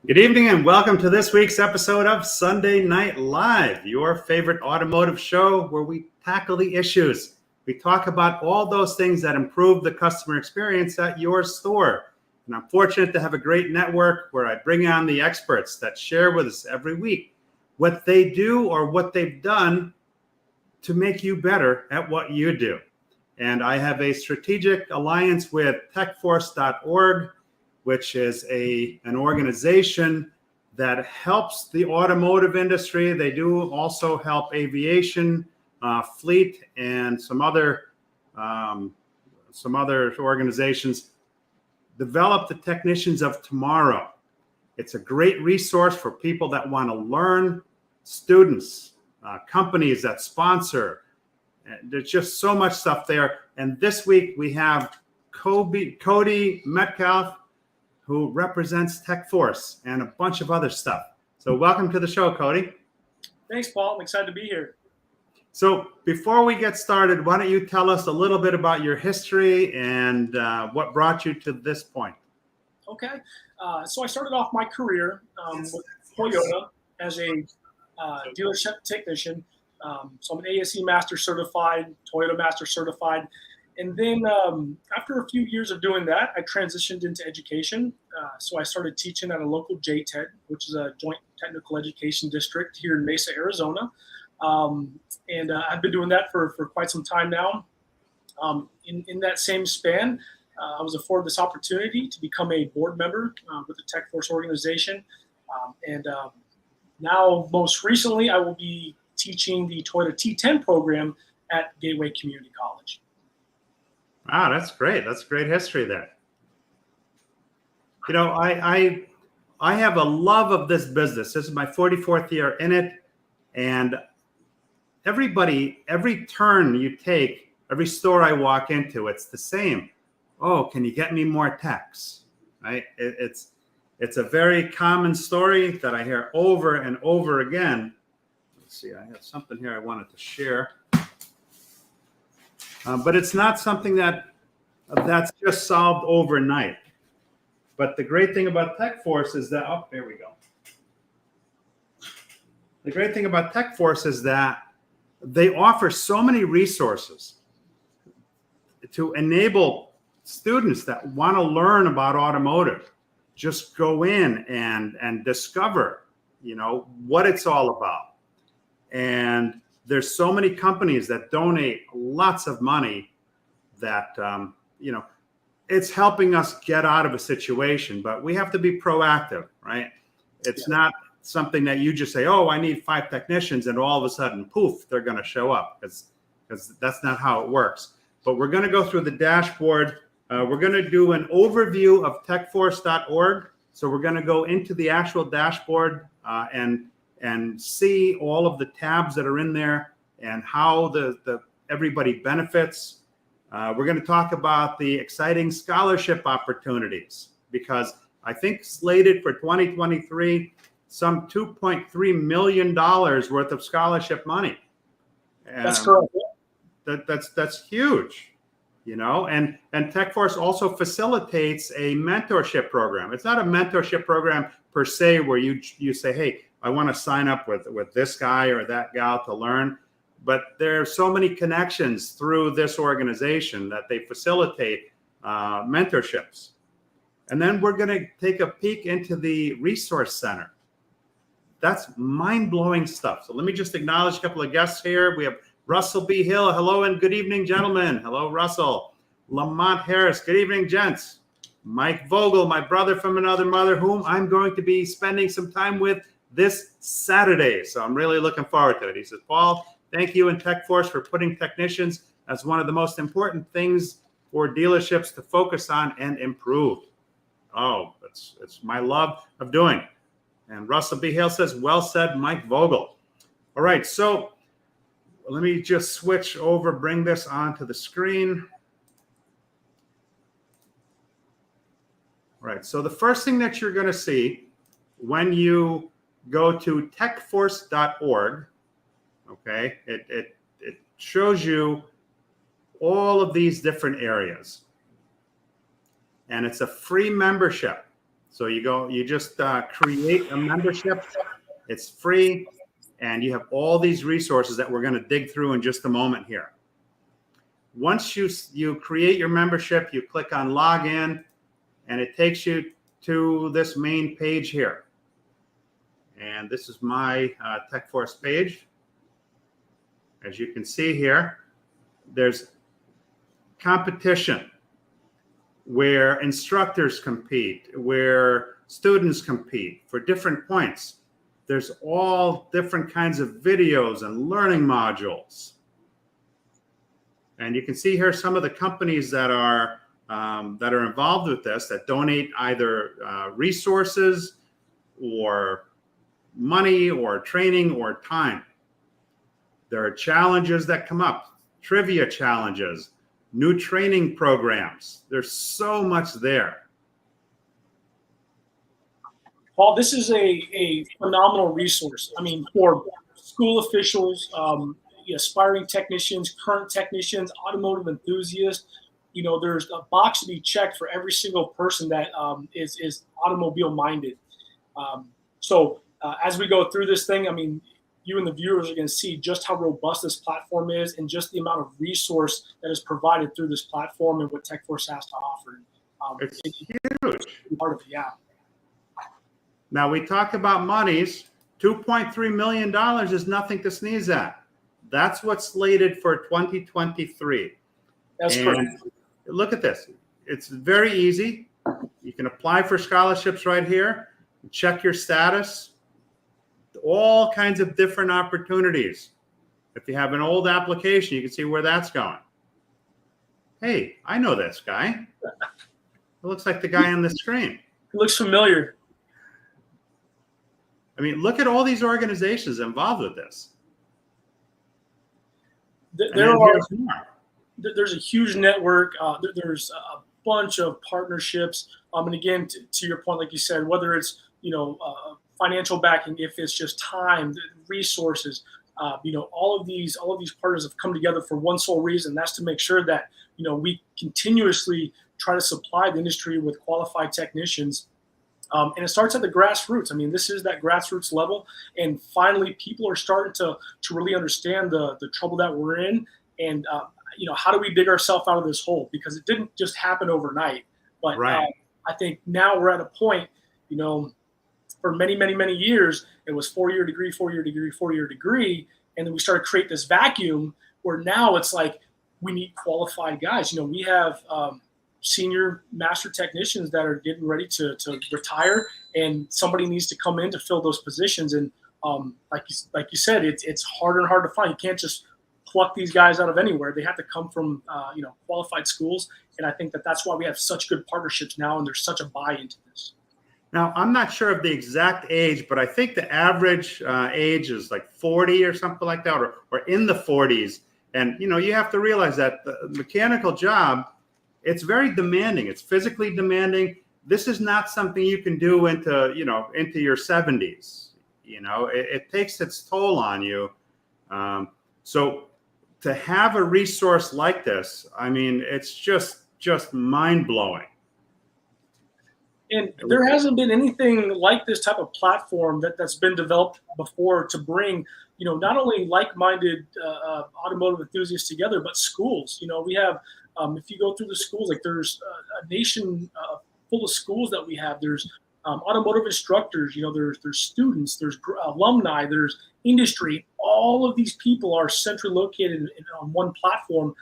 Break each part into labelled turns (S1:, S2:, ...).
S1: Good evening and welcome to this week's episode of Sunday Night Live, your favorite automotive show where we tackle the issues. We talk about all those things that improve the customer experience at your store. And I'm fortunate to have a great network where I bring on the experts that share with us every week what they do or what they've done to make you better at what you do. And I have a strategic alliance with TechForce.org, which is an organization that helps the automotive industry. They do also help aviation, fleet, and some other organizations develop the technicians of tomorrow. It's a great resource for people that want to learn, students, companies that sponsor. There's just so much stuff there. And this week we have Cody Metcalf, who represents TechForce and a bunch of other stuff. So welcome to the show, Cody.
S2: Thanks, Paul. I'm excited to be here.
S1: So before we get started, why don't you tell us a little bit about your history and what brought you to this point?
S2: Okay. So I started off my career with Toyota as a dealership technician. So I'm an ASE Master Certified, Toyota Master Certified. And then after a few years of doing that, I transitioned into education. So I started teaching at a local JTED, which is a joint technical education district here in Mesa, Arizona. And I've been doing that for quite some time now. In that same span, I was afforded this opportunity to become a board member with the TechForce organization. Now, most recently, I will be teaching the Toyota T10 program at Gateway Community College.
S1: Wow, that's great. That's great history there. You know, I have a love of this business. This is my 44th year in it. And every turn you take, every store I walk into, it's the same. Oh, can you get me more techs? Right? It's a very common story that I hear over and over again. Let's see, I have something here I wanted to share. But it's not something that's just solved overnight. But the great thing about TechForce is that, oh, there we go. The great thing about TechForce is that they offer so many resources to enable students that want to learn about automotive. Just go in and discover, what it's all about. And there's so many companies that donate lots of money that, it's helping us get out of a situation, but we have to be proactive, right? It's not something that you just say, oh, I need 5 technicians, and all of a sudden, poof, they're going to show up, because that's not how it works. But we're going to go through the dashboard. We're going to do an overview of techforce.org. So we're going to go into the actual dashboard and see all of the tabs that are in there and how everybody benefits. We're going to talk about the exciting scholarship opportunities, because I think slated for 2023, some $2.3 million worth of scholarship money.
S2: That's correct.
S1: That's huge, and TechForce also facilitates a mentorship program. It's not a mentorship program per se where you say, hey, I want to sign up with this guy or that gal to learn. But there are so many connections through this organization that they facilitate mentorships. And then we're going to take a peek into the resource center. That's mind-blowing stuff. So let me just acknowledge a couple of guests here. We have Russell B. Hill. Hello and good evening, gentlemen. Hello, Russell. Lamont Harris. Good evening, gents. Mike Vogel, my brother from another mother, whom I'm going to be spending some time with this Saturday. So I'm really looking forward to it. He says, Paul, thank you and TechForce for putting technicians as one of the most important things for dealerships to focus on and improve. Oh, it's my love of doing. And Russell B. Hale says, well said, Mike Vogel. All right, so let me just switch over, bring this onto the screen. All right, so the first thing that you're going to see when you go to techforce.org, okay, it shows you all of these different areas. And it's a free membership. So you just create a membership. It's free, and you have all these resources that we're going to dig through in just a moment here. Once you create your membership, you click on login, and it takes you to this main page here. And this is my TechForce page. As you can see here, there's competition where instructors compete, where students compete for different points. There's all different kinds of videos and learning modules. And you can see here some of the companies that are involved with this, that donate either resources or money or training or time. There are challenges that come up, trivia challenges, new training programs. There's so much there.
S2: Paul, this is a phenomenal resource. I mean, for school officials, aspiring technicians, current technicians, automotive enthusiasts, there's a box to be checked for every single person that is automobile minded. So as we go through this thing, I mean, you and the viewers are going to see just how robust this platform is and just the amount of resource that is provided through this platform and what TechForce has to offer.
S1: It's huge.
S2: Part of it, yeah.
S1: Now, we talk about monies. $2.3 million is nothing to sneeze at. That's what's slated for 2023.
S2: That's correct.
S1: Look at this. It's very easy. You can apply for scholarships right here. Check your status. All kinds of different opportunities. If you have an old application, you can see where that's going. Hey, I know this guy. It looks like the guy on the screen.
S2: It looks familiar.
S1: I mean, look at all these organizations involved with this.
S2: There's a huge network. There's a bunch of partnerships. And again, to your point, like you said, whether it's financial backing, if it's just time, resources, all of these partners have come together for one sole reason. That's to make sure that we continuously try to supply the industry with qualified technicians. And it starts at the grassroots. I mean, this is that grassroots level. And finally, people are starting to really understand the trouble that we're in. And, how do we dig ourselves out of this hole? Because it didn't just happen overnight. But
S1: right.
S2: I think now we're at a point, for many, many, many years, it was 4-year degree, 4-year degree, 4-year degree. And then we started to create this vacuum where now it's like we need qualified guys. We have senior master technicians that are getting ready to retire, and somebody needs to come in to fill those positions. And like you said, it's harder and harder to find. You can't just pluck these guys out of anywhere. They have to come from qualified schools. And I think that's why we have such good partnerships now, and there's such a buy into this.
S1: Now, I'm not sure of the exact age, but I think the average age is like 40 or something like that, or in the 40s. And, you have to realize that the mechanical job, it's very demanding. It's physically demanding. This is not something you can do into your 70s. It takes its toll on you. So to have a resource like this, I mean, it's just mind-blowing.
S2: And there hasn't been anything like this type of platform that's been developed before to bring, not only like-minded automotive enthusiasts together, but schools. We have, if you go through the schools, like there's a nation full of schools that we have. There's automotive instructors, there's students, there's alumni, there's industry. All of these people are centrally located on one platform.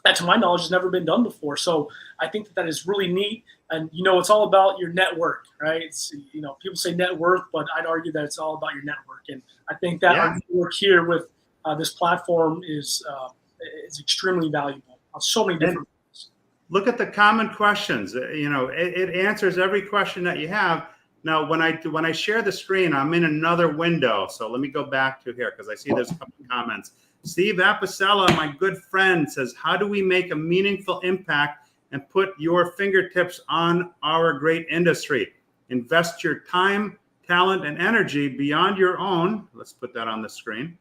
S2: That, to my knowledge, has never been done before. So I think that is really neat. And, it's all about your network, right? It's, people say net worth, but I'd argue that it's all about your network. And I think that our work here with this platform is extremely valuable on so many different things.
S1: Look at the common questions. It answers every question that you have. Now, when I share the screen, I'm in another window. So let me go back to here because I see there's a couple of comments. Steve Apicella, my good friend, says, how do we make a meaningful impact and put your fingertips on our great industry? Invest your time, talent, and energy beyond your own. Let's put that on the screen.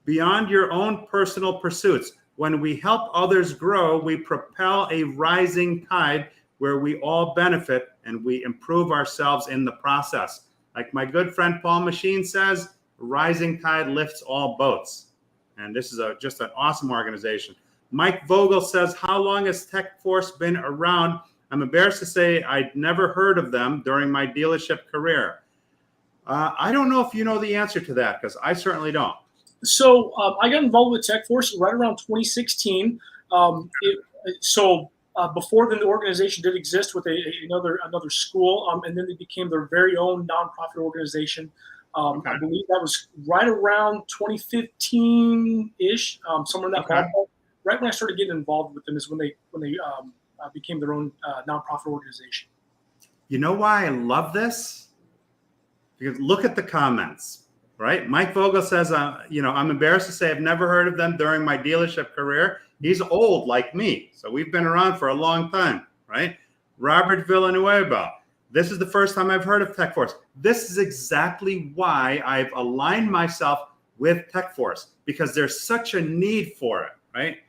S1: Beyond your own personal pursuits. When we help others grow, we propel a rising tide where we all benefit and we improve ourselves in the process. Like my good friend Paul Machine says, rising tide lifts all boats. And this is just an awesome organization. Mike Vogel says, how long has TechForce been around? I'm embarrassed to say I'd never heard of them during my dealership career. I don't know if you know the answer to that, because I certainly don't.
S2: So I got involved with TechForce right around 2016. Before then, the organization did exist with another school, and then they became their very own nonprofit organization.
S1: Okay.
S2: I believe that was right around 2015-ish, somewhere in that ballpark. Right when I started getting involved with them is when they became their own nonprofit organization.
S1: You know why I love this? Because look at the comments. Right? Mike Vogel says, I'm embarrassed to say I've never heard of them during my dealership career. He's old like me, so we've been around for a long time, right? Robert Villanueva, this is the first time I've heard of TechForce. This is exactly why I've aligned myself with TechForce, because there's such a need for it, right?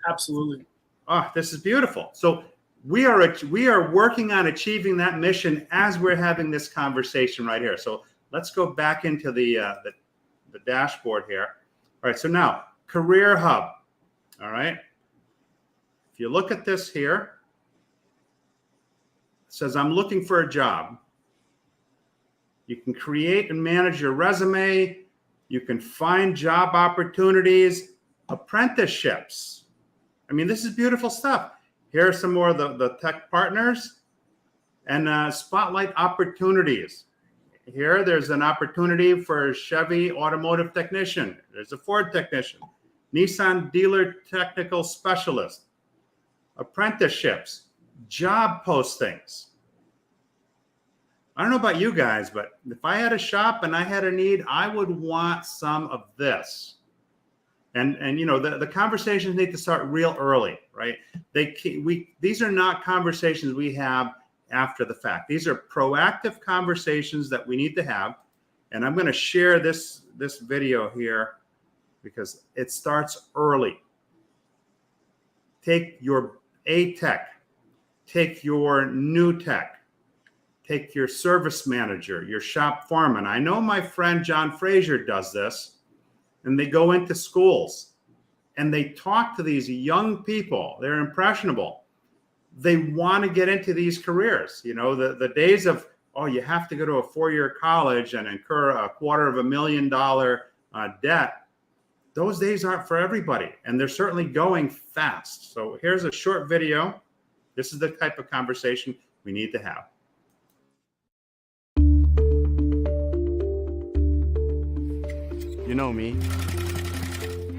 S2: Absolutely.
S1: Oh, this is beautiful. So we are working on achieving that mission as we're having this conversation right here. So let's go back into the dashboard here. All right, so now Career Hub. All right. If you look at this here, it says I'm looking for a job. You can create and manage your resume. You can find job opportunities, apprenticeships. I mean, this is beautiful stuff. Here are some more of the tech partners and spotlight opportunities. Here, there's an opportunity for a Chevy automotive technician. There's a Ford technician, Nissan dealer technical specialist, apprenticeships, job postings. I don't know about you guys, but if I had a shop and I had a need, I would want some of this. And the conversations need to start real early, right? These are not conversations we have after the fact. These are proactive conversations that we need to have. And I'm going to share this video here because it starts early. Take your A tech, take your new tech, take your service manager, your shop foreman. I know my friend John Frazier does this, and they go into schools and they talk to these young people. They're impressionable. They want to get into these careers. The days of, you have to go to a 4-year college and incur $250,000 debt. Those days aren't for everybody, and they're certainly going fast. So here's a short video. This is the type of conversation we need to have.
S3: You know me.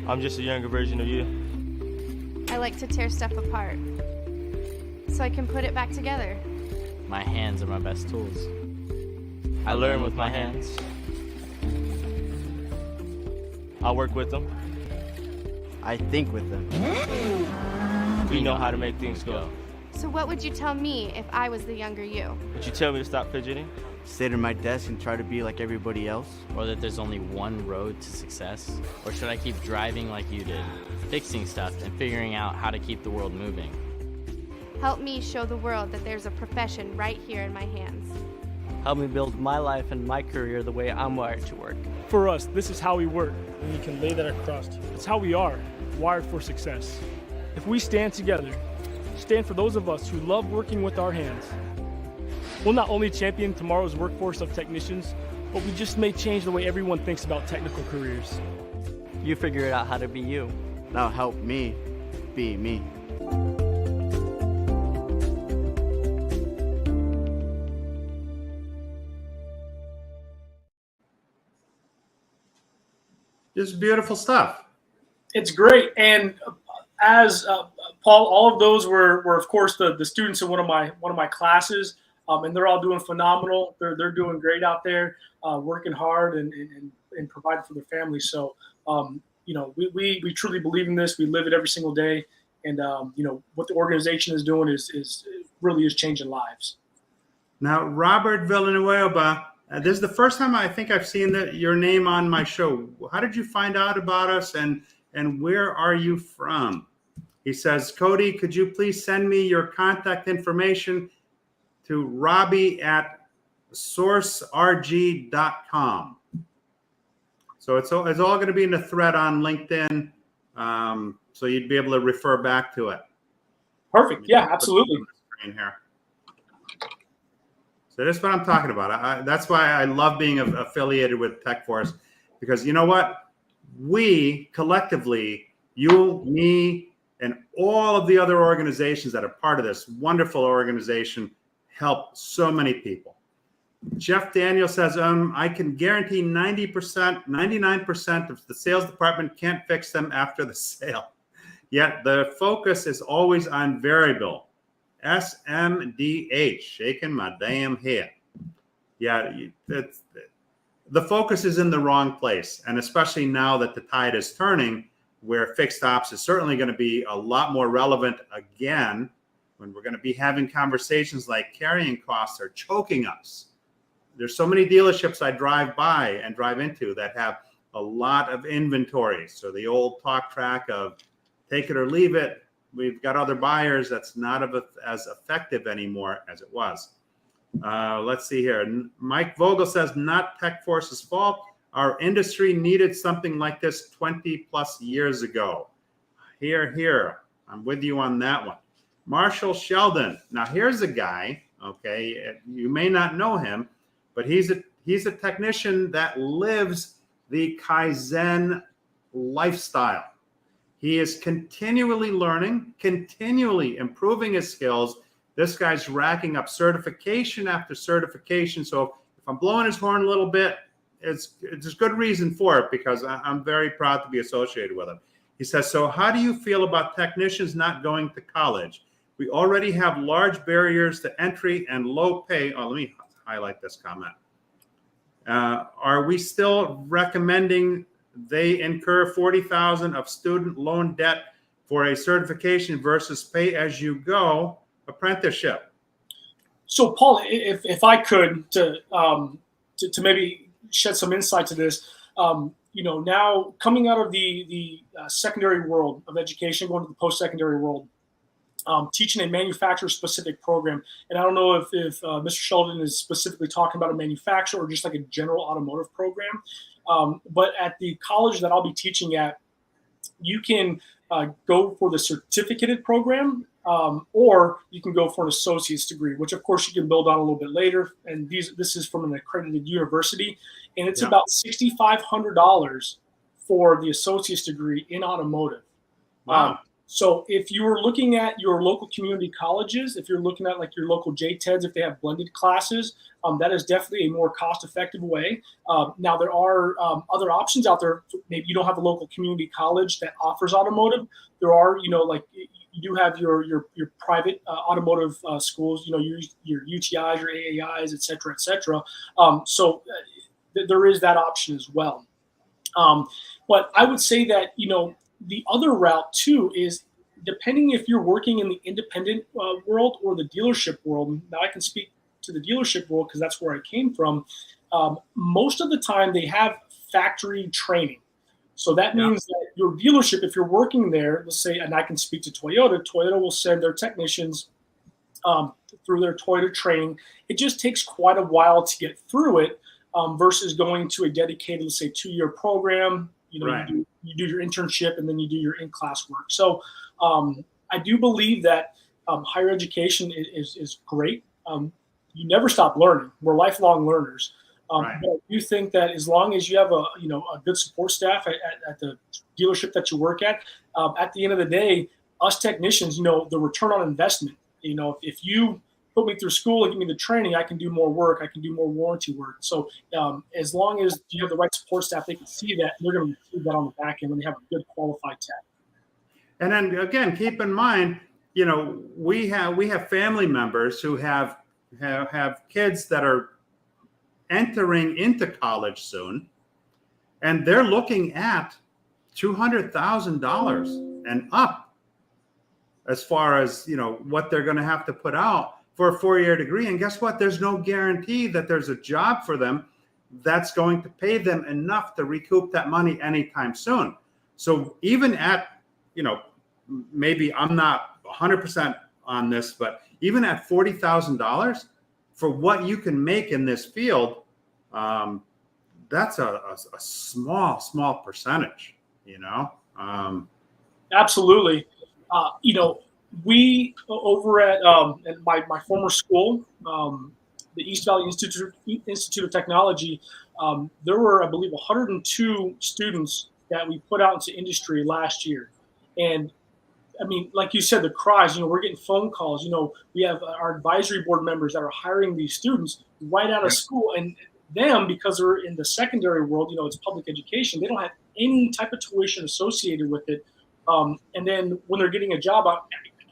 S3: I'm just a younger version of you.
S4: I like to tear stuff apart so I can put it back together.
S5: My hands are my best tools.
S3: I learn with my hands. I work with them.
S5: I think with them.
S3: We know how to make things go.
S4: So what would you tell me if I was the younger you?
S3: Would you tell me to stop fidgeting?
S5: Sit at my desk and try to be like everybody else? Or that there's only one road to success? Or should I keep driving like you did, fixing stuff and figuring out how to keep the world moving?
S4: Help me show the world that there's a profession right here in my hands.
S6: Help me build my life and my career the way I'm wired to work.
S2: For us, this is how we work, and you can lay that across to you. It's how we are, wired for success. If we stand together, stand for those of us who love working with our hands, we'll not only champion tomorrow's workforce of technicians, but we just may change the way everyone thinks about technical careers.
S6: You figure it out how to be you.
S5: Now help me be me.
S1: This is beautiful stuff.
S2: It's great. And as Paul, all of those were of course the students in one of my classes, and they're all doing phenomenal. They're doing great out there, working hard and providing for their families. So we truly believe in this. We live it every single day, and what the organization is doing is really changing lives.
S1: Now, Robert Villanueva, this is the first time I think I've seen your name on my show. How did you find out about us, and where are you from? He says, Cody, could you please send me your contact information? to Robbie at sourcerg.com. So it's all going to be in the thread on LinkedIn. So you'd be able to refer back to it.
S2: Perfect. Yeah, absolutely.
S1: Here. So that's what I'm talking about. That's why I love being affiliated with TechForce, because you know what? We collectively, you, me, and all of the other organizations that are part of this wonderful organization help so many people. Jeff Daniel says, I can guarantee 90%, 99% of the sales department can't fix them after the sale. Yet the focus is always on variable. SMDH, shaking my damn head. Yeah, the focus is in the wrong place. And especially now that the tide is turning, where fixed ops is certainly going to be a lot more relevant again, when we're going to be having conversations like carrying costs are choking us. There's so many dealerships I drive by and drive into that have a lot of inventory. So the old talk track of take it or leave it, we've got other buyers, that's not as effective anymore as it was. Let's see here. Mike Vogel says, not TechForce's fault. Our industry needed something like this 20 plus years ago. Here. I'm with you on that one. Marshall Sheldon. Now here's a guy, okay, you may not know him, but he's a technician that lives the Kaizen lifestyle. He is continually learning, continually improving his skills. This guy's racking up certification after certification. So if I'm blowing his horn a little bit, it's a good reason for it, because I'm very proud to be associated with him. He says, so how do you feel about technicians not going to college? We already have large barriers to entry and low pay. Oh, let me highlight this comment. Are we still recommending they incur $40,000 of student loan debt for a certification versus pay-as-you-go apprenticeship?
S2: So, Paul, if I could to maybe shed some insight to this, now coming out of the secondary world of education, going to the post-secondary world, teaching a manufacturer-specific program, and I don't know if Mr. Sheldon is specifically talking about a manufacturer or just like a general automotive program. But at the college that I'll be teaching at, you can go for the certificated program, or you can go for an associate's degree, which of course you can build on a little bit later. And this is from an accredited university, and it's about $6,500 for the associate's degree in automotive.
S1: Wow.
S2: So if you were looking at your local community colleges, if you're looking at like your local JTEDs, if they have blended classes, that is definitely a more cost-effective way. Now there are other options out there. Maybe you don't have a local community college that offers automotive. There are, like you do have your private automotive schools. Your UTIs, your AAIs, et cetera, et cetera. So there is that option as well. But I would say that the other route too is, depending if you're working in the independent world or the dealership world. Now I can speak to the dealership world because that's where I came from. Most of the time they have factory training. So that means that your dealership, if you're working there, let's say, and I can speak to Toyota will send their technicians through their Toyota training. It just takes quite a while to get through it versus going to a dedicated, let's say, 2-year program.
S1: Right.
S2: You do your internship and then you do your in-class work. So I do believe that higher education is great. You never stop learning. We're lifelong learners.
S1: Right.
S2: But I do think that as long as you have a good support staff at the dealership that you work at the end of the day, us technicians, the return on investment. If you put me through school and give me the training, I can do more work. I can do more warranty work. So as long as you have the right support staff, they can see that. They're going to see that on the back end when they have a good qualified tech.
S1: And then again, keep in mind, we have family members who have kids that are entering into college soon, and they're looking at $200,000 and up as far as what they're going to have to put out for a 4-year degree. And guess what? There's no guarantee that there's a job for them that's going to pay them enough to recoup that money anytime soon. So even at, maybe I'm not 100% on this, but even at $40,000, for what you can make in this field, that's a small percentage, you know?
S2: Absolutely. We over at my former school, the East Valley Institute of Technology, there were, I believe, 102 students that we put out into industry last year. And I mean, like you said, the cries, we're getting phone calls. We have our advisory board members that are hiring these students right out of school. And them, because they're in the secondary world, it's public education, they don't have any type of tuition associated with it. And then when they're getting a job, I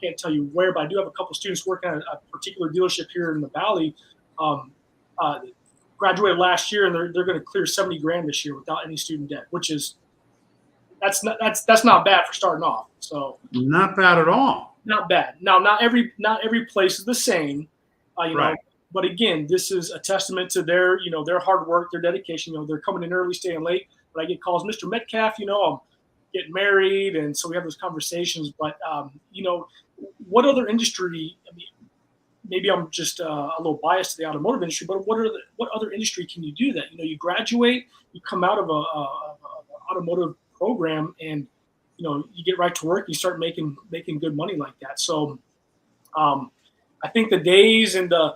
S2: can't tell you where, but I do have a couple students working at a particular dealership here in the Valley. Graduated last year, and they're going to clear $70,000 this year without any student debt, which is that's not bad for starting off. So
S1: not bad at all.
S2: Not bad. Now, not every place is the same,
S1: right.
S2: But again, this is a testament to their hard work, their dedication. They're coming in early, staying late. But I get calls, Mr. Metcalf, I'm getting married, and so we have those conversations. But what other industry? I mean, maybe I'm just a little biased to the automotive industry, but what other industry can you do that? You graduate, you come out of a automotive program, and you get right to work. You start making good money like that. So, I think the days and the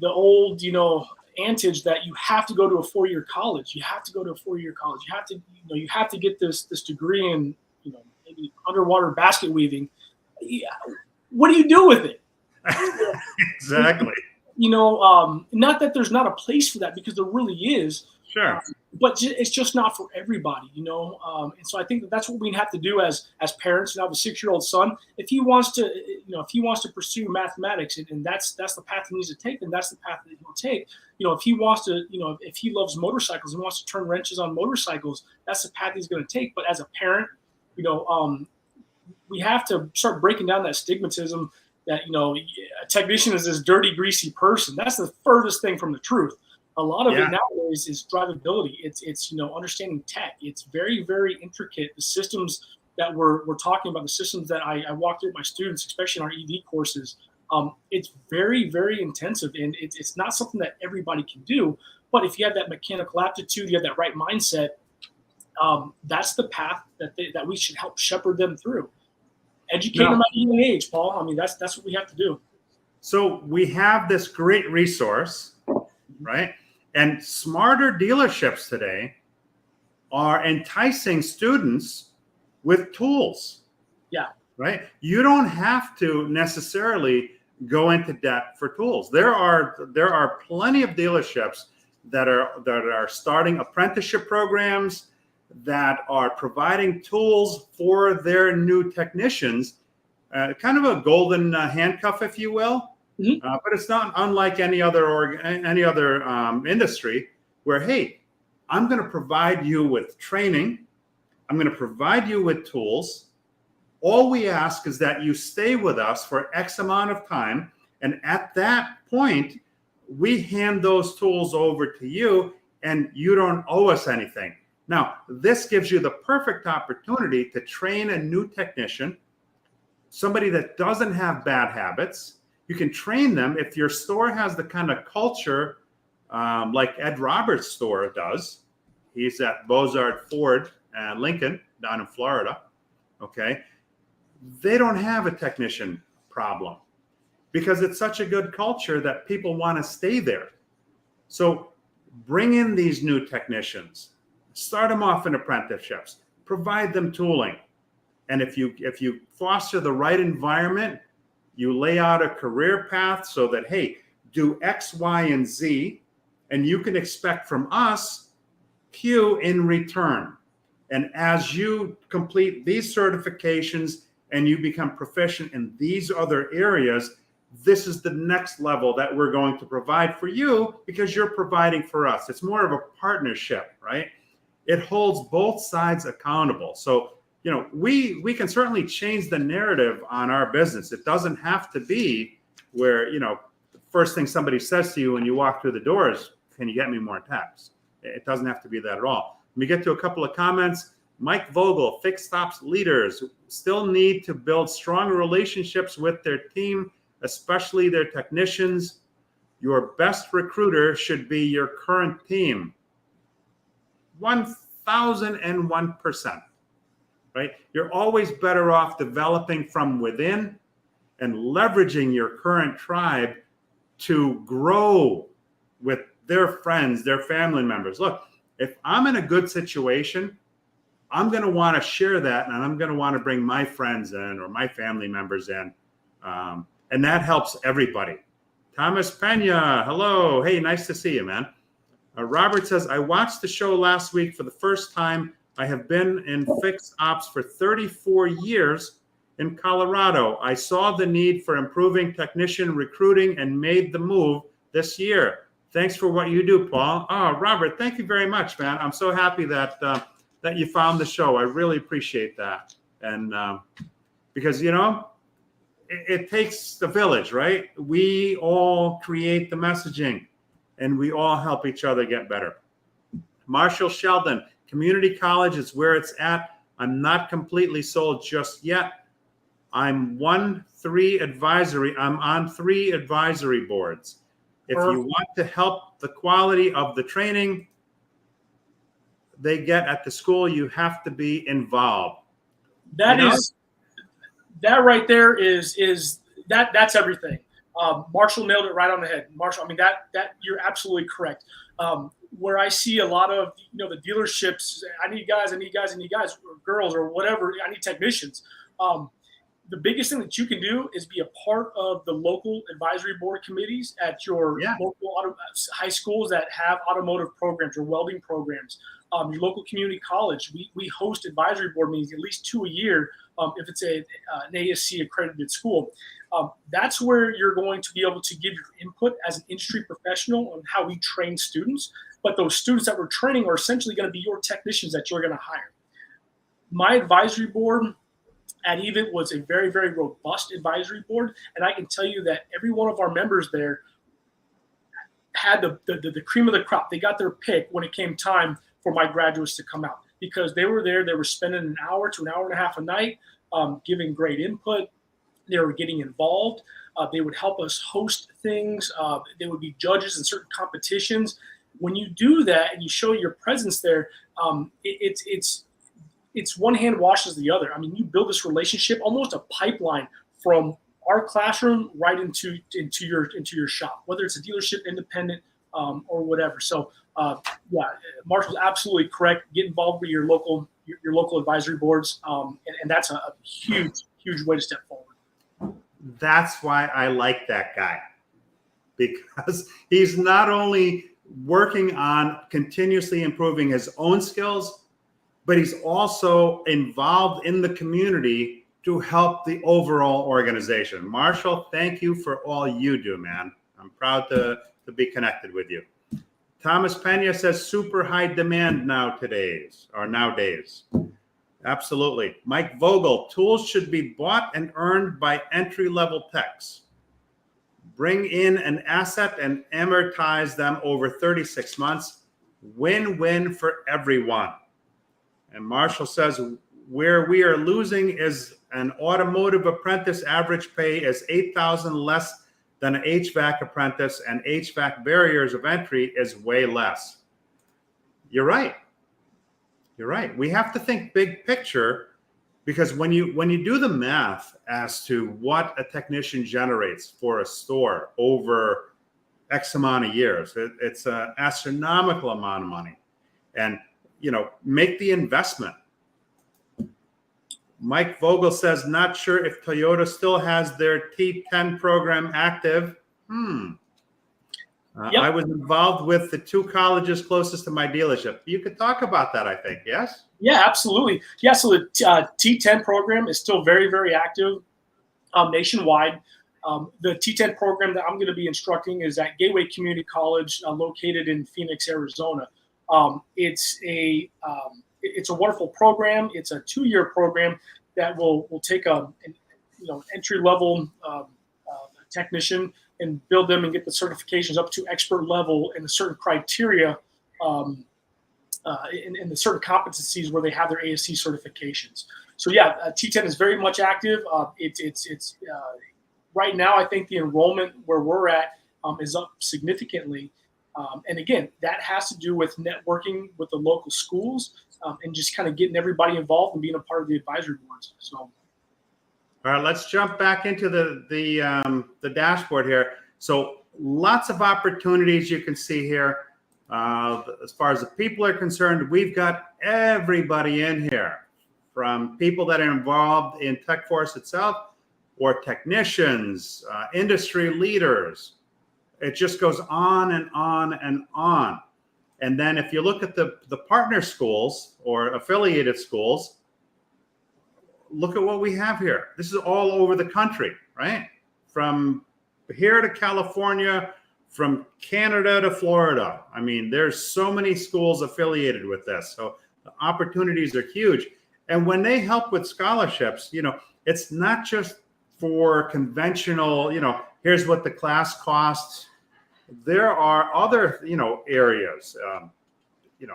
S2: old antage that you have to go to a 4-year college. You have to go to a 4-year college. You have to get this degree in maybe underwater basket weaving. Yeah. What do you do with it?
S1: Exactly.
S2: Not that there's not a place for that, because there really is.
S1: Sure.
S2: But it's just not for everybody, And so I think that's what we have to do as parents. I have a 6-year-old son. If he wants to pursue mathematics, and that's the path he needs to take, then that's the path that he'll take. If he wants to, if he loves motorcycles and wants to turn wrenches on motorcycles, that's the path he's going to take. But as a parent, we have to start breaking down that stigmatism that a technician is this dirty, greasy person. That's the furthest thing from the truth. A lot of it nowadays is drivability. It's understanding tech. It's very, very intricate. The systems that we're talking about, the systems that I walk through with my students, especially in our EV courses, it's very, very intensive, and it's not something that everybody can do. But if you have that mechanical aptitude, you have that right mindset, that's the path that we should help shepherd them through. Educate them at a young age, Paul. I mean, that's what we have to do.
S1: So we have this great resource, right? And smarter dealerships today are enticing students with tools.
S2: Yeah.
S1: Right? You don't have to necessarily go into debt for tools. There are plenty of dealerships that are starting apprenticeship programs, that are providing tools for their new technicians, kind of a golden handcuff, if you will.
S2: Mm-hmm.
S1: But it's not unlike any other industry where, hey, I'm going to provide you with training. I'm going to provide you with tools. All we ask is that you stay with us for X amount of time. And at that point, we hand those tools over to you, and you don't owe us anything. Now, this gives you the perfect opportunity to train a new technician, somebody that doesn't have bad habits. You can train them. If your store has the kind of culture like Ed Roberts' store does, he's at Bozard Ford and Lincoln down in Florida, okay? They don't have a technician problem because it's such a good culture that people want to stay there. So bring in these new technicians. Start them off in apprenticeships, provide them tooling. And if you foster the right environment, you lay out a career path so that, hey, do X, Y, and Z, and you can expect from us Q in return. And as you complete these certifications and you become proficient in these other areas, this is the next level that we're going to provide for you because you're providing for us. It's more of a partnership, right? It holds both sides accountable. So, we can certainly change the narrative on our business. It doesn't have to be where, the first thing somebody says to you when you walk through the door is, can you get me more taps? It doesn't have to be that at all. Let me get to a couple of comments. Mike Vogel, Fixed Ops leaders still need to build strong relationships with their team, especially their technicians. your best recruiter should be your current team. 1001%, right? You're always better off developing from within and leveraging your current tribe to grow with their friends, their family members. Look, if I'm in a good situation, I'm going to want to share that, and I'm going to want to bring my friends in or my family members in. And that helps everybody. Thomas Pena, hello. Hey, nice to see you, man. Robert says, I watched the show last week for the first time. I have been in fixed ops for 34 years in Colorado. I saw the need for improving technician recruiting and made the move this year. Thanks for what you do, Paul. Oh, Robert, thank you very much, man. I'm so happy that that you found the show. I really appreciate that. And because, you know, it takes the village, right? We all create the messaging and we all help each other get better. Marshall Sheldon, community college is where it's at. I'm not completely sold just yet. I'm on 3 advisory boards. If you want to help the quality of the training they get at the school, you have to be involved.
S2: That right there is that's everything. Marshall nailed it right on the head. Marshall, I mean that you're absolutely correct. Where I see a lot of the dealerships, I need guys, or girls, or whatever. I need technicians. The biggest thing that you can do is be a part of the local advisory board committees at your local high schools that have automotive programs or welding programs. Your local community college, we host advisory board meetings at least 2 a year if it's an ASC accredited school. That's where you're going to be able to give your input as an industry professional on how we train students. But those students that we're training are essentially going to be your technicians that you're going to hire. My advisory board at Event was a very, very robust advisory board. And I can tell you that every one of our members there had the cream of the crop. They got their pick when it came time for my graduates to come out, because they were there. They were spending an hour to an hour and a half a night giving great input. They were getting involved. They would help us host things. They would be judges in certain competitions. When you do that and you show your presence there, it's one hand washes the other. I mean, you build this relationship, almost a pipeline from our classroom right into your shop, whether it's a dealership, independent, or whatever. So Marshall's absolutely correct. Get involved with your local advisory boards, and that's a huge way to step forward.
S1: That's why I like that guy, because he's not only working on continuously improving his own skills, but he's also involved in the community to help the overall organization. Marshall, thank you for all you do, man. I'm proud to be connected with you. Thomas Pena says super high demand nowadays. Absolutely. Mike Vogel, tools should be bought and earned by entry-level techs. Bring in an asset and amortize them over 36 months. Win-win for everyone. And Marshall says, where we are losing is an automotive apprentice average pay is $8,000 less than an HVAC apprentice, and HVAC barriers of entry is way less. You're right. You're right. We have to think big picture, because when you do the math as to what a technician generates for a store over X amount of years, it's an astronomical amount of money. And make the investment. Mike Vogel says, not sure if Toyota still has their T10 program active.
S2: Yep.
S1: I was involved with the 2 colleges closest to my dealership. You could talk about that, I think, yes?
S2: Yeah, absolutely. Yeah, so the T10 program is still very, very active nationwide. The T10 program that I'm going to be instructing is at Gateway Community College, located in Phoenix, Arizona. It's a wonderful program. It's a 2-year program that will take an entry-level technician and build them and get the certifications up to expert level in a certain criteria, in the certain competencies where they have their ASC certifications. So T10 is very much active. It's right now, I think the enrollment where we're at is up significantly. And again, that has to do with networking with the local schools and just kind of getting everybody involved and being a part of the advisory boards. So,
S1: all right, let's jump back into the dashboard here. So lots of opportunities you can see here. As far as the people are concerned, we've got everybody in here, from people that are involved in TechForce itself, or technicians, industry leaders. It just goes on and on and on. And then if you look at the partner schools or affiliated schools, look at what we have here. This is all over the country, right? From here to California, from Canada to Florida. I mean, there's so many schools affiliated with this. So the opportunities are huge. And when they help with scholarships, it's not just for conventional, here's what the class costs. There are other, areas,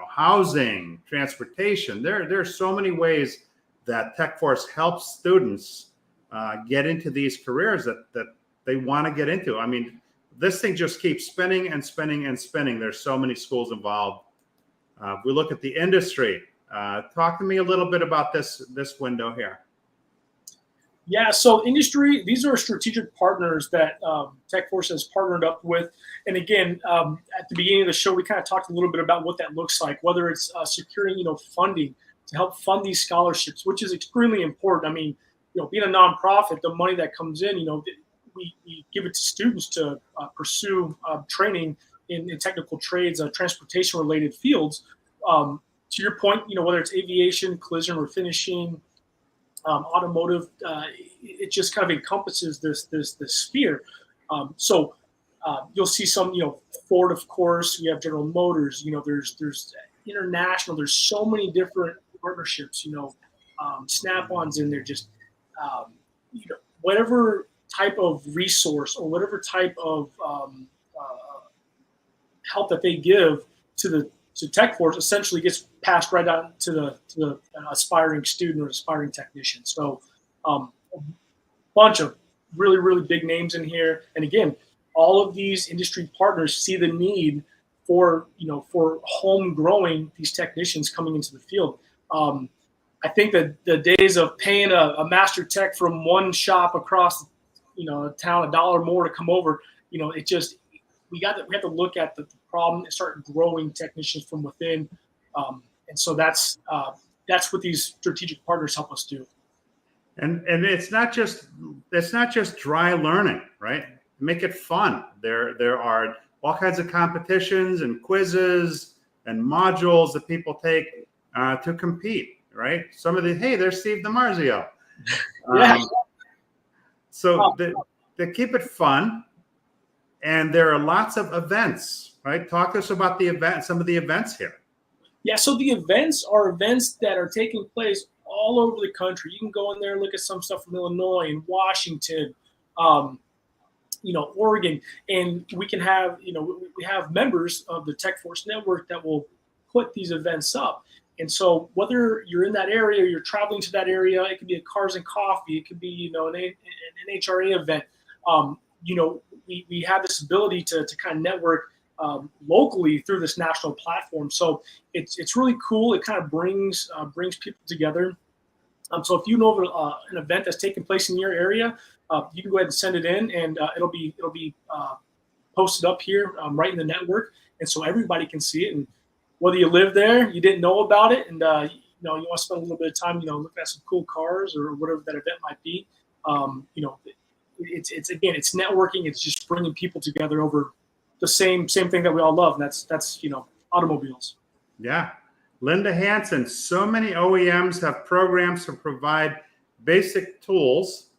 S1: housing, transportation. There's so many ways that TechForce helps students get into these careers that they want to get into. I mean, this thing just keeps spinning and spinning and spinning. There's so many schools involved. If we look at the industry, talk to me a little bit about this window here.
S2: Yeah, so industry, these are strategic partners that TechForce has partnered up with. And again, at the beginning of the show, we kind of talked a little bit about what that looks like, whether it's securing, funding to help fund these scholarships, which is extremely important. I mean, being a nonprofit, the money that comes in, we give it to students to pursue training in technical trades, transportation-related fields. To your point, whether it's aviation, collision refinishing, automotive, it just kind of encompasses this sphere. So you'll see some, Ford, of course. We have General Motors. There's international. There's so many different partnerships. Snap-on's in there. Just whatever type of resource or whatever type of help that they give to TechForce essentially gets passed right on to the aspiring student or aspiring technician. So a bunch of really, really big names in here. And again, all of these industry partners see the need for home growing these technicians coming into the field. I think that the days of paying a master tech from one shop across town $1 more to come over, it just, we have to look at the problem and start growing technicians from within. And so that's what these strategic partners help us do.
S1: And it's not just dry learning, right? Make it fun. There are all kinds of competitions and quizzes and modules that people take to compete, right? There's Steve DiMarzio.
S2: Yeah.
S1: So they keep it fun, and there are lots of events, right? Talk to us about some of the events here.
S2: Yeah, so the events are events that are taking place all over the country. You can go in there and look at some stuff from Illinois and Washington, Oregon, and we can have, we have members of the TechForce network that will put these events up. And so whether you're in that area, or you're traveling to that area, it could be a Cars and Coffee, it could be, an NHRA event. We have this ability to kind of network locally through this national platform. So it's really cool. It kind of brings people together. So if you know of an event that's taking place in your area, you can go ahead and send it in, and it'll be posted up here right in the network, and so everybody can see it. And whether you live there, you didn't know about it, and you want to spend a little bit of time, looking at some cool cars or whatever that event might be. It's networking. It's just bringing people together over the same thing that we all love, and that's automobiles.
S1: Yeah. Linda Hansen, so many OEMs have programs to provide basic tools.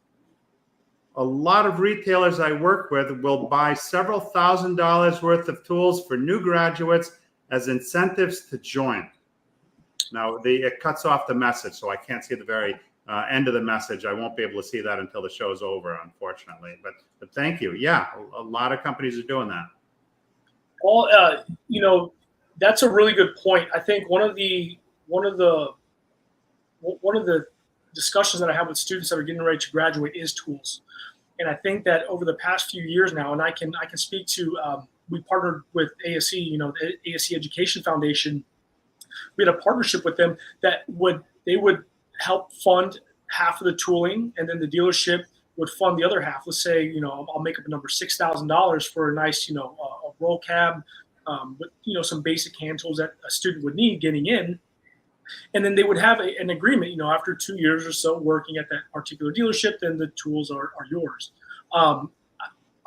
S1: A lot of retailers I work with will buy several $1,000s worth of tools for new graduates as incentives to join. Now, it cuts off the message, so I can't see the very end of the message. I won't be able to see that until the show's over, unfortunately. But thank you. Yeah, a lot of companies are doing that.
S2: That's a really good point. I think one of the discussions that I have with students that are getting ready to graduate is tools. And I think that over the past few years now, and I can speak to, we partnered with ASE, the ASE Education Foundation. We had a partnership with them that they would help fund half of the tooling, and then the dealership would fund the other half. Let's say, I'll make up a number, $6,000 for a nice, a roll cab, with some basic hand tools that a student would need getting in. And then they would have an agreement, after 2 years or so working at that particular dealership, then the tools are yours.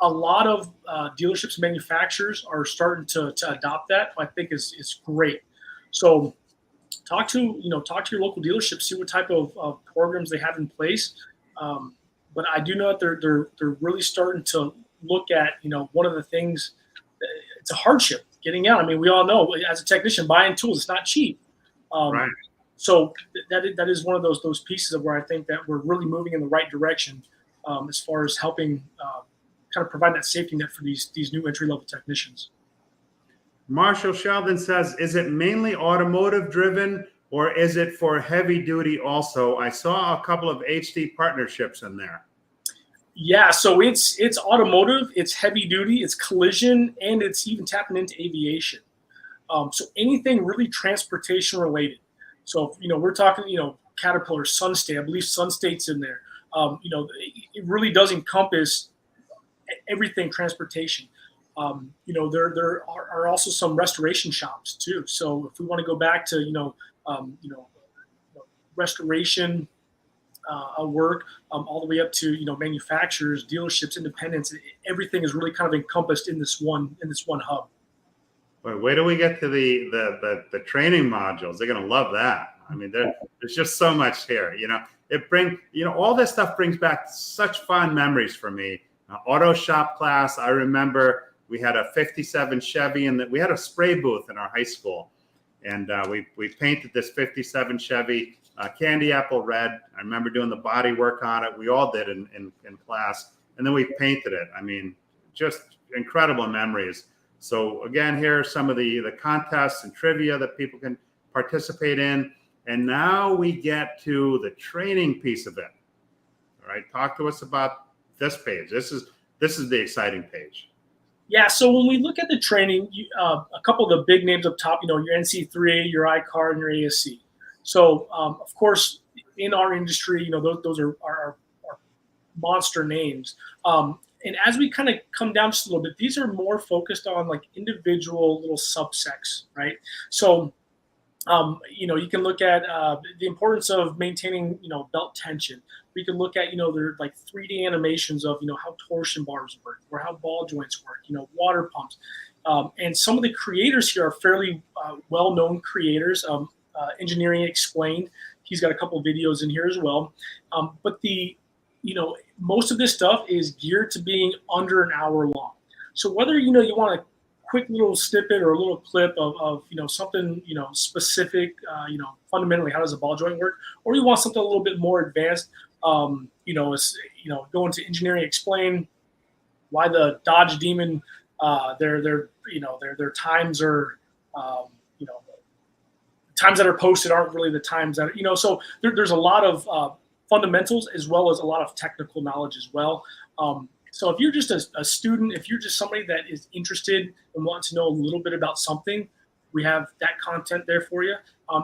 S2: A lot of dealerships, manufacturers are starting to adopt that. I think is great. So talk to your local dealership, see what type of programs they have in place. But I do know that they're really starting to look at, one of the things, it's a hardship getting out. I mean, we all know as a technician, buying tools, it's not cheap.
S1: Right.
S2: So that is one of those pieces of where I think that we're really moving in the right direction as far as helping kind of provide that safety net for these new entry-level technicians.
S1: Marshall Sheldon says, is it mainly automotive driven or is it for heavy duty also? I saw a couple of HD partnerships in there.
S2: Yeah, so it's automotive, it's heavy duty, it's collision, and it's even tapping into aviation. So anything really transportation related. So, we're talking, Caterpillar, Sunstate, I believe Sunstate's in there. It really does encompass everything transportation. There are also some restoration shops too. So if we want to go back to, restoration work, all the way up to, manufacturers, dealerships, independents, everything is really kind of encompassed in this one hub.
S1: Wait till we get to the training modules. They're going to love that. I mean, there's just so much here. All this stuff brings back such fond memories for me. Auto shop class. I remember we had a 57 Chevy, and we had a spray booth in our high school, and we painted this 57 Chevy candy apple red. I remember doing the body work on it. We all did in class, and then we painted it. I mean, just incredible memories. So again, here are some of the contests and trivia that people can participate in. And now we get to the training piece of it. All right, talk to us about this page. This is the exciting page.
S2: Yeah, so when we look at the training, a couple of the big names up top, your NC3, your iCar, and your ASC. So of course, in our industry, those are monster names. And as we kind of come down just a little bit, these are more focused on like individual little subsects, right? So, you can look at the importance of maintaining, belt tension. We can look at, there are like 3D animations of, how torsion bars work or how ball joints work, water pumps. And some of the creators here are fairly well-known creators. Engineering Explained, he's got a couple of videos in here as well. But most of this stuff is geared to being under an hour long. So whether, you want a quick little snippet or a little clip of something, specific, fundamentally, how does a ball joint work? Or you want something a little bit more advanced, go into Engineering Explain, why the Dodge Demon, their times are, times that are posted aren't really the times that, so there's a lot of fundamentals as well as a lot of technical knowledge as well. So if you're just a student, if you're just somebody that is interested and wants to know a little bit about something, we have that content there for you.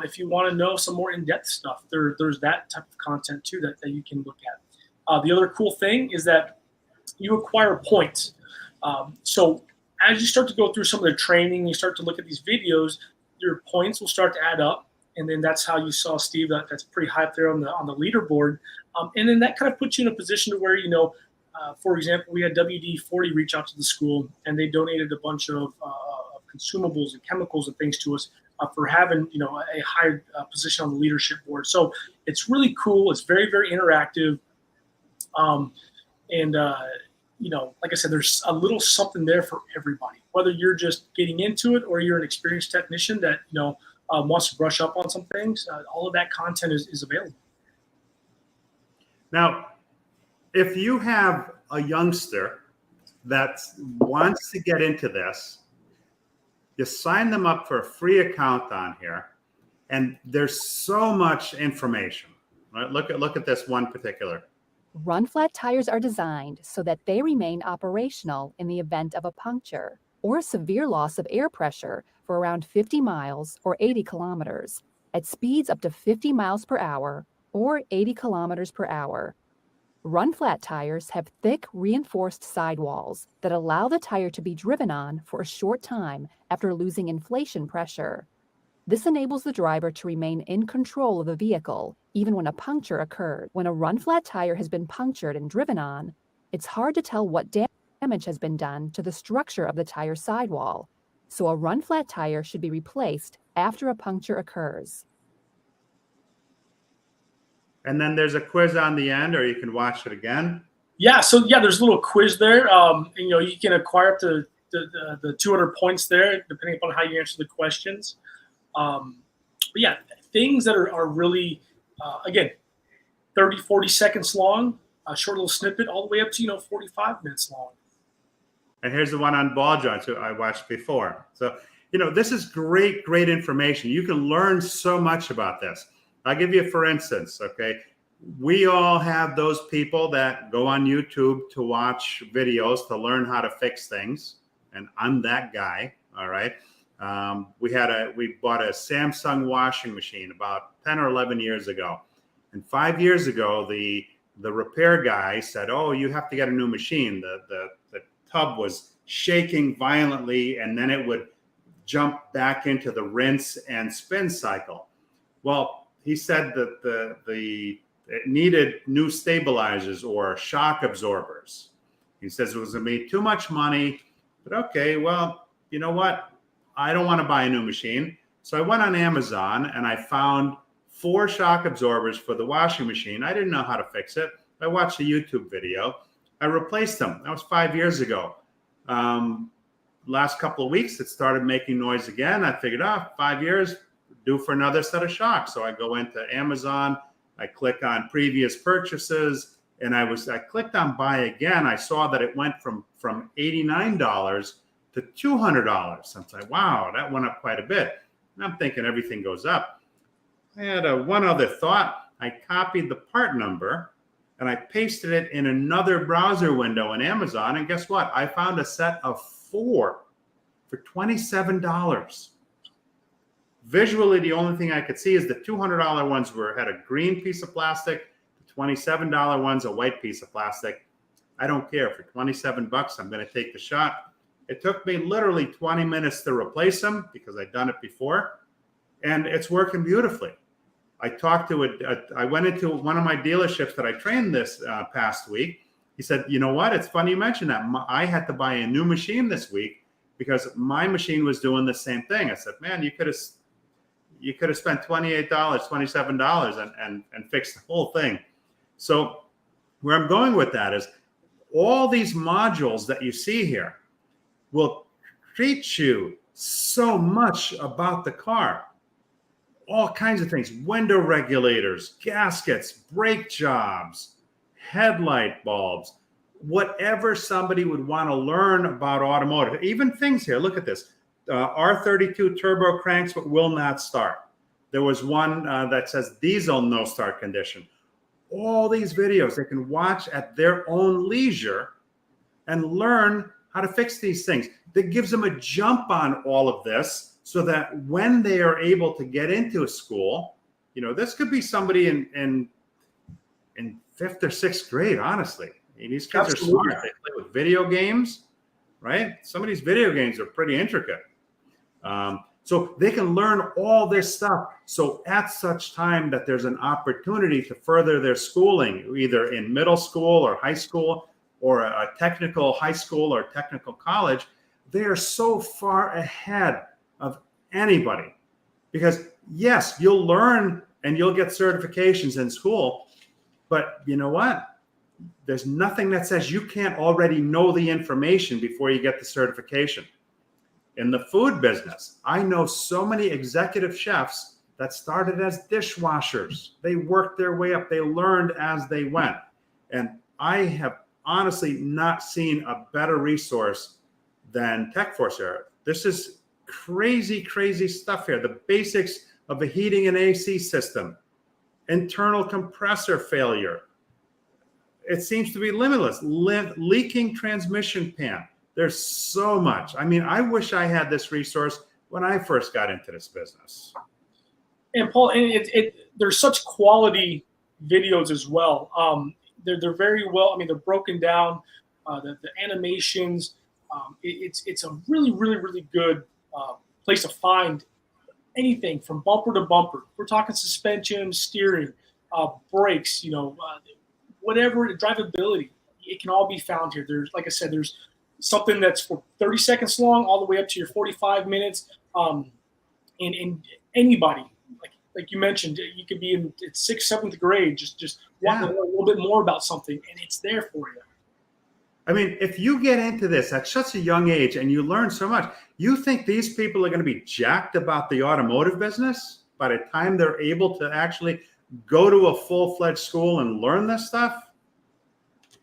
S2: If you want to know some more in-depth stuff, there's that type of content too that you can look at. The other cool thing is that you acquire points. So as you start to go through some of the training, you start to look at these videos, your points will start to add up. And then that's how you saw Steve, that's pretty high up there on the leaderboard. And then that kind of puts you in a position to where, for example, we had WD-40 reach out to the school, and they donated a bunch of consumables and chemicals and things to us for having, a high position on the leadership board. So it's really cool. It's very, very interactive. Like I said, there's a little something there for everybody, whether you're just getting into it or you're an experienced technician that, wants to brush up on some things. All of that content is available.
S1: Now, if you have a youngster that wants to get into this, you sign them up for a free account on here, and there's so much information. Right? Look at this one particular
S7: Run-flat tires are designed so that they remain operational in the event of a puncture or a severe loss of air pressure for around 50 miles or 80 kilometers at speeds up to 50 miles per hour or 80 kilometers per hour. Run-flat tires have thick, reinforced sidewalls that allow the tire to be driven on for a short time after losing inflation pressure. This enables the driver to remain in control of the vehicle even when a puncture occurs. When a run-flat tire has been punctured and driven on, it's hard to tell what damage has been done to the structure of the tire sidewall, so a run-flat tire should be replaced after a puncture occurs.
S1: And then there's a quiz on the end, or you can watch it again.
S2: Yeah, so yeah, there's a little quiz there. And, you can acquire up to the 200 points there, depending upon how you answer the questions. But yeah, things that are really, again, 30, 40 seconds long, a short little snippet, all the way up to, 45 minutes long.
S1: And here's the one on ball joints I watched before. So, this is great information. You can learn so much about this. I'll give you, for instance, okay, we all have those people that go on YouTube to watch videos to learn how to fix things. And I'm that guy, all right? We bought a Samsung washing machine about 10 or 11 years ago. And 5 years ago, the repair guy said, oh, you have to get a new machine. The tub was shaking violently, and then it would jump back into the rinse and spin cycle. Well, he said that it needed new stabilizers or shock absorbers. He says it was going to be too much money, but okay, well, you know what? I don't want to buy a new machine. So I went on Amazon and I found 4 shock absorbers for the washing machine. I didn't know how to fix it. I watched a YouTube video. I replaced them. That was 5 years ago. Last couple of weeks, it started making noise again. I figured, 5 years, due for another set of shocks. So I go into Amazon, I click on previous purchases, and I clicked on buy again. I saw that it went from $89 to $200. I'm like, wow, that went up quite a bit. And I'm thinking everything goes up. I had one other thought. I copied the part number and I pasted it in another browser window in Amazon. And guess what? I found a set of 4 for $27. Visually, the only thing I could see is the $200 ones had a green piece of plastic. The $27 ones, a white piece of plastic. I don't care. For $27, I'm going to take the shot. It took me literally 20 minutes to replace them because I'd done it before, and it's working beautifully. I went into one of my dealerships that I trained this past week. He said, you know what? It's funny you mentioned that. I had to buy a new machine this week because my machine was doing the same thing. I said, man, you could have spent $28, $27 and fixed the whole thing. So where I'm going with that is all these modules that you see here will teach you so much about the car. All kinds of things: window regulators, gaskets, brake jobs, headlight bulbs, whatever somebody would want to learn about automotive. Even things here, look at this. R32 turbo cranks but will not start. There was one that says diesel no start condition. All these videos they can watch at their own leisure and learn how to fix these things. That gives them a jump on all of this so that when they are able to get into a school, this could be somebody in 5th or 6th grade, honestly. I mean, these kids Absolutely. Are smart. They play with video games, right? Some of these video games are pretty intricate. So they can learn all this stuff. So at such time that there's an opportunity to further their schooling, either in middle school or high school or a technical high school or technical college, they are so far ahead of anybody. Because yes, you'll learn and you'll get certifications in school, but you know what? There's nothing that says you can't already know the information before you get the certification. In the food business, I know so many executive chefs that started as dishwashers. They worked their way up. They learned as they went. And I have honestly not seen a better resource than TechForce here. This is crazy, crazy stuff here. The basics of a heating and AC system, internal compressor failure, it seems to be limitless. Leaking transmission pan. There's so much. I mean, I wish I had this resource when I first got into this business.
S2: And Paul, and there's such quality videos as well. They're very well. I mean, they're broken down. The animations. It's a really, really, really good place to find anything from bumper to bumper. We're talking suspension, steering, brakes. Whatever drivability. It can all be found here. There's, like I said, there's something that's for 30 seconds long, all the way up to your 45 minutes. And anybody, like you mentioned, you could be in 6th, 7th grade, just wanting to learn a little bit more about something, and it's there for you.
S1: I mean, if you get into this at such a young age and you learn so much, you think these people are going to be jacked about the automotive business by the time they're able to actually go to a full-fledged school and learn this stuff?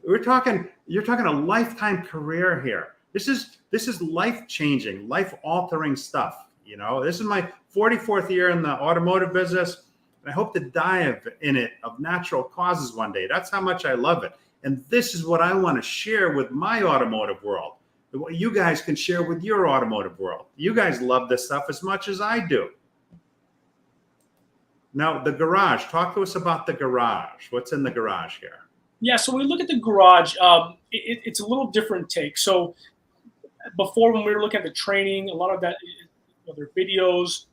S1: You're talking a lifetime career here. This is life-changing, life-altering stuff. This is my 44th year in the automotive business. And I hope to die in it of natural causes one day. That's how much I love it. And this is what I want to share with my automotive world. What you guys can share with your automotive world. You guys love this stuff as much as I do. Now, the garage. Talk to us about the garage. What's in the garage here?
S2: Yeah, so when we look at the garage, it's a little different take. So before, when we were looking at the training, a lot of that, their videos,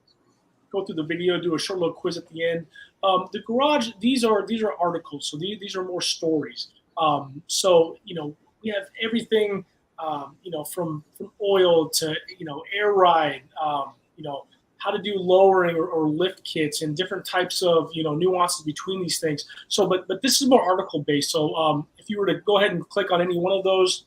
S2: go through the video, do a short little quiz at the end. The garage, these are articles, so these are more stories. So we have everything, from oil to air ride, how to do lowering or lift kits and different types of nuances between these things. So, but this is more article based. So if you were to go ahead and click on any one of those,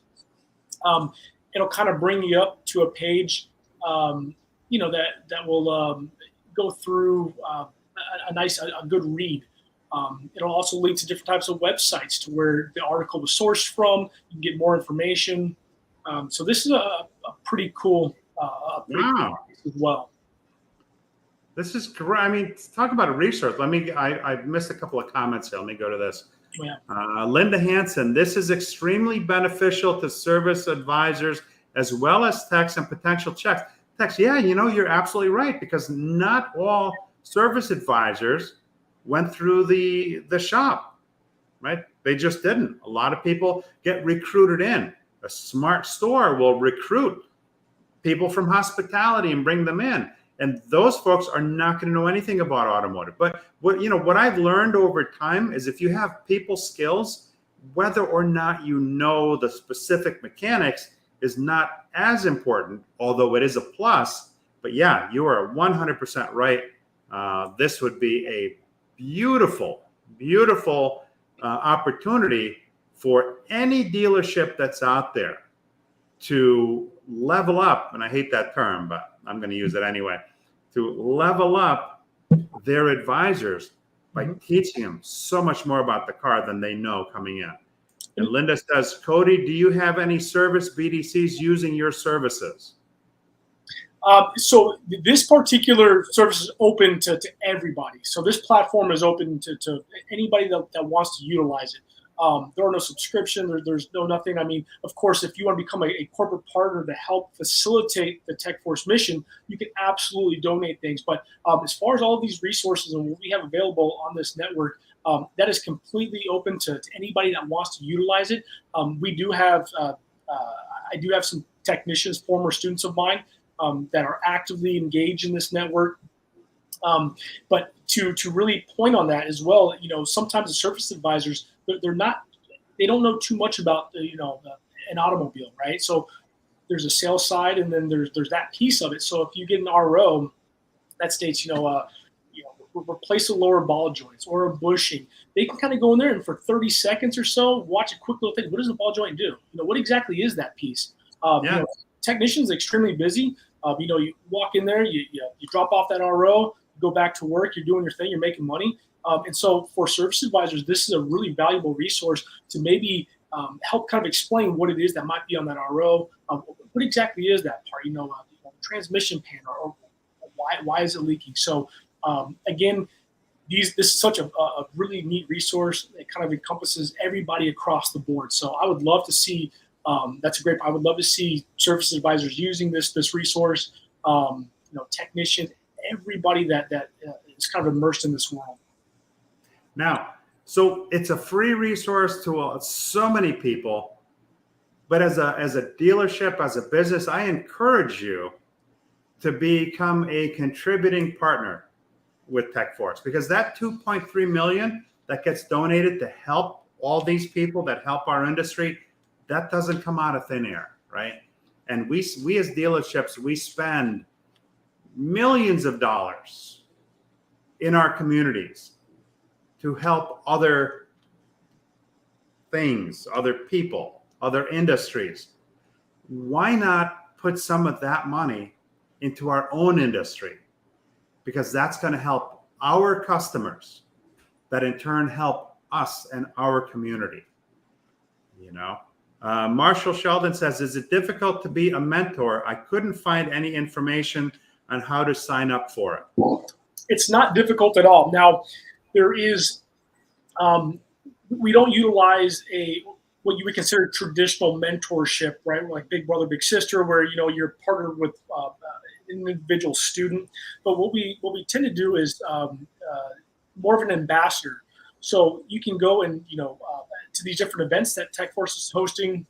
S2: it'll kind of bring you up to a page, that will go through a good read. It'll also lead to different types of websites to where the article was sourced from. You can get more information. So this is a pretty cool
S1: Wow.
S2: as well.
S1: This is great. I mean, talk about a resource. I missed a couple of comments here. Let me go to this.
S2: Yeah.
S1: Linda Hansen, this is extremely beneficial to service advisors as well as techs and potential checks. Techs, yeah, you're absolutely right, because not all service advisors went through the shop, right? They just didn't. A lot of people get recruited in. A smart store will recruit people from hospitality and bring them in. And those folks are not going to know anything about automotive. But what I've learned over time is if you have people skills, whether or not you know the specific mechanics is not as important, although it is a plus. But yeah, you are 100% right. This would be a beautiful, beautiful opportunity for any dealership that's out there to level up. And I hate that term, but I'm going to use it anyway. To level up their advisors by teaching them so much more about the car than they know coming in. And Linda says, Cody, do you have any service BDCs using your services?
S2: So this particular service is open to everybody. So this platform is open to anybody that wants to utilize it. There are no subscription. There's no nothing. I mean, of course, if you want to become a corporate partner to help facilitate the TechForce mission, you can absolutely donate things. But as far as all of these resources and what we have available on this network, that is completely open to anybody that wants to utilize it. We do have, I do have some technicians, former students of mine, that are actively engaged in this network. But to really point on that as well, sometimes the service advisors, they don't know too much about an automobile, right? So there's a sales side, and then there's that piece of it. So if you get an RO that states, replace the lower ball joints or a bushing, they can kind of go in there and for 30 seconds or so, watch a quick little thing. What does the ball joint do? What exactly is that piece? Technicians are extremely busy. You walk in there, you drop off that RO, you go back to work, you're doing your thing, you're making money. And so for service advisors, this is a really valuable resource to maybe help kind of explain what it is that might be on that RO. What exactly is that part? Transmission pan, or why is it leaking? So again, this is such a really neat resource. It kind of encompasses everybody across the board. So I would love to see. I would love to see service advisors using this resource. Technicians, everybody that is kind of immersed in this world.
S1: Now, so it's a free resource to so many people, but as a dealership, as a business, I encourage you to become a contributing partner with TechForce, because that 2.3 million that gets donated to help all these people that help our industry, that doesn't come out of thin air, right? And we as dealerships, we spend millions of dollars in our communities to help other things, other people, other industries. Why not put some of that money into our own industry? Because that's going to help our customers, that in turn help us and our community. Marshall Sheldon says, is it difficult to be a mentor? I couldn't find any information on how to sign up for it.
S2: It's not difficult at all. Now, there is, we don't utilize what you would consider traditional mentorship, right? Like big brother, big sister, where you're partnered with an individual student. But what we tend to do is more of an ambassador. So you can go and to these different events that TechForce is hosting.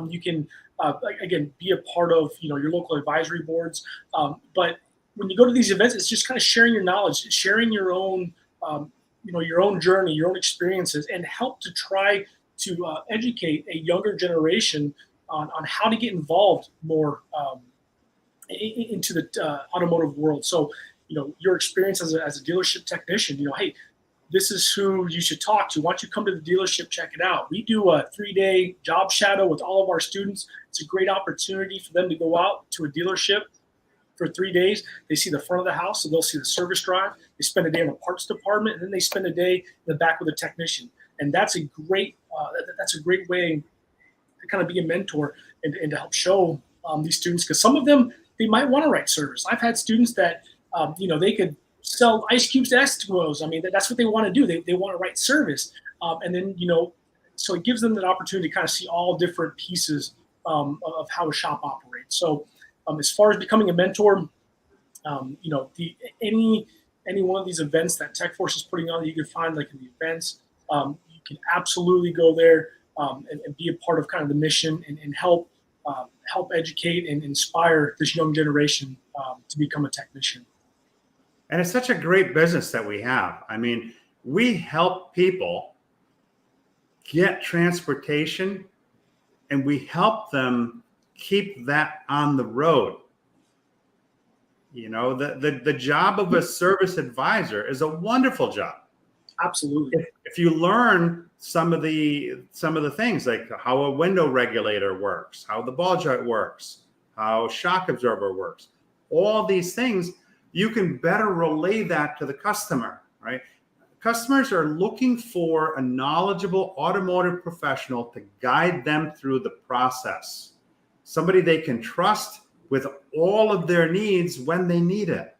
S2: You can again be a part of your local advisory boards. But when you go to these events, it's just kind of sharing your knowledge, sharing your own your own journey, your own experiences, and help to try to educate a younger generation on how to get involved more into the automotive world. So your experience as a dealership technician, hey, this is who you should talk to. Why don't you come to the dealership, check it out. We do a 3-day job shadow with all of our students. It's a great opportunity for them to go out to a dealership for 3 days. They see the front of the house, so they'll see the service drive. They spend a day in the parts department, and then they spend a day in the back with a technician. And that's a great way to kind of be a mentor and to help show these students, because some of them, they might want to write service. I've had students that they could sell ice cubes to Eskimos. I mean, that's what they want to do. They want to write service. And then, so it gives them that opportunity to kind of see all different pieces of how a shop operates. So as far as becoming a mentor, any one of these events that TechForce is putting on that you can find like in the events, you can absolutely go there and be a part of kind of the mission and help educate and inspire this young generation to become a technician.
S1: And it's such a great business that we have. I mean, we help people get transportation, and we help them keep that on the road. The job of a service advisor is a wonderful job.
S2: Absolutely.
S1: If you learn some of the things, like how a window regulator works, how the ball joint works, how shock absorber works, all these things, you can better relay that to the customer, right? Customers are looking for a knowledgeable automotive professional to guide them through the process. Somebody they can trust with all of their needs when they need it.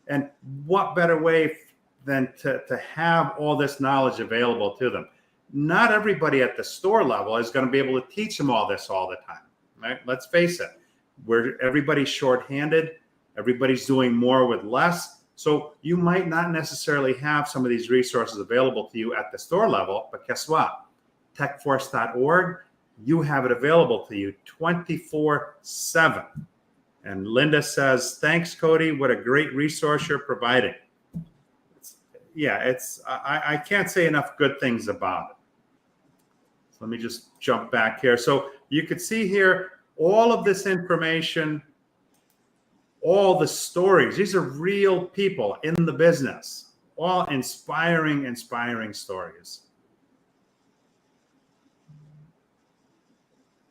S1: And what better way than to have all this knowledge available to them? Not everybody at the store level is going to be able to teach them all this all the time, right? Let's face it, everybody's shorthanded. Everybody's doing more with less. So you might not necessarily have some of these resources available to you at the store level, but guess what? TechForce.org, you have it available to you 24/7. And Linda says, thanks, Cody. What a great resource you're providing. I can't say enough good things about it. So let me just jump back here. So you could see here all of this information, all the stories. These are real people in the business, all inspiring stories.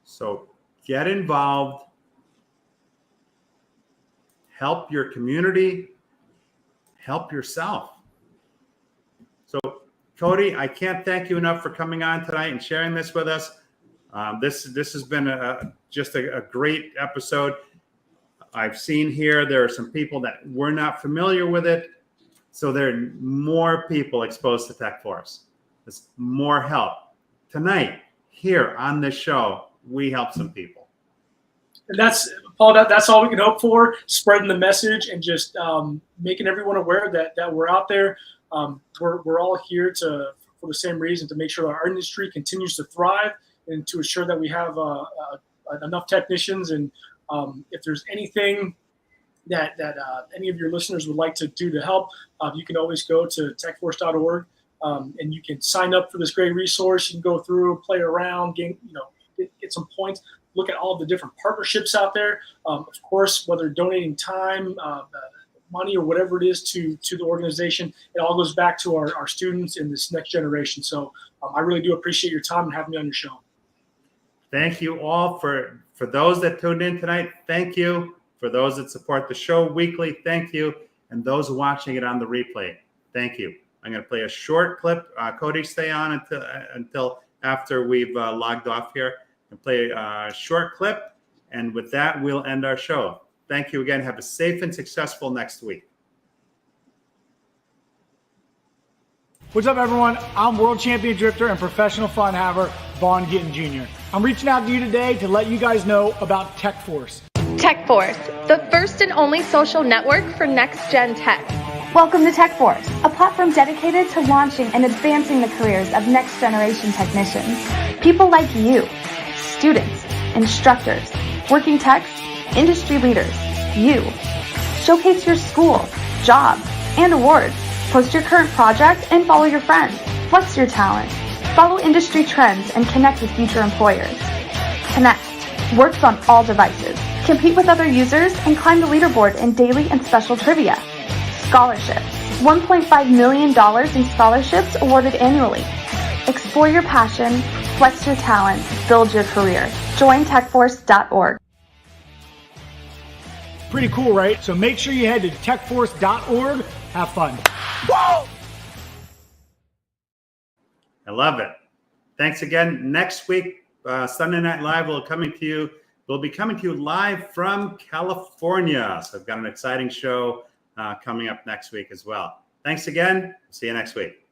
S1: So get involved, help your community, help yourself. So Cody, I can't thank you enough for coming on tonight and sharing this with us. This has been just a great episode. I've seen here there are some people that were not familiar with it. so there are more people exposed to TechForce. There's more help. Tonight, here on this show, we help some people.
S2: And that's, Paul, that's all we can hope for, spreading the message and just making everyone aware that we're out there. We're all here for the same reason, to make sure that our industry continues to thrive and to ensure that we have enough technicians. And if there's anything that any of your listeners would like to do to help, you can always go to techforce.org and you can sign up for this great resource. You can go through, play around, get some points, look at all of the different partnerships out there. Of course, whether donating time, money, or whatever it is to the organization, it all goes back to our students in this next generation. So I really do appreciate your time and having me on your show.
S1: Thank you all for those that tuned in tonight. Thank you. For those that support the show weekly, thank you. And those watching it on the replay, thank you. I'm going to play a short clip. Cody, stay on until after we've logged off here, and play a short clip. And with that, we'll end our show. Thank you again. Have a safe and successful next week.
S8: What's up, everyone? I'm world champion drifter and professional fun haver, Vaughn Gittin Jr. I'm reaching out to you today to let you guys know about TechForce.
S9: TechForce, the first and only social network for next-gen tech.
S10: Welcome to TechForce, a platform dedicated to launching and advancing the careers of next-generation technicians. People like you, students, instructors, working techs, industry leaders, you. Showcase your school, job, and awards. Post your current project and follow your friends. Flex your talent. Follow industry trends and connect with future employers. Connect. Works on all devices. Compete with other users and climb the leaderboard in daily and special trivia. Scholarships. $1.5 million in scholarships awarded annually. Explore your passion, flex your talent, build your career. Join techforce.org.
S8: Pretty cool, right? So make sure you head to techforce.org. Have fun. Woo!
S1: I love it. Thanks again. Next week, Sunday Night Live will be coming to you live from California. So I've got an exciting show coming up next week as well. Thanks again. See you next week.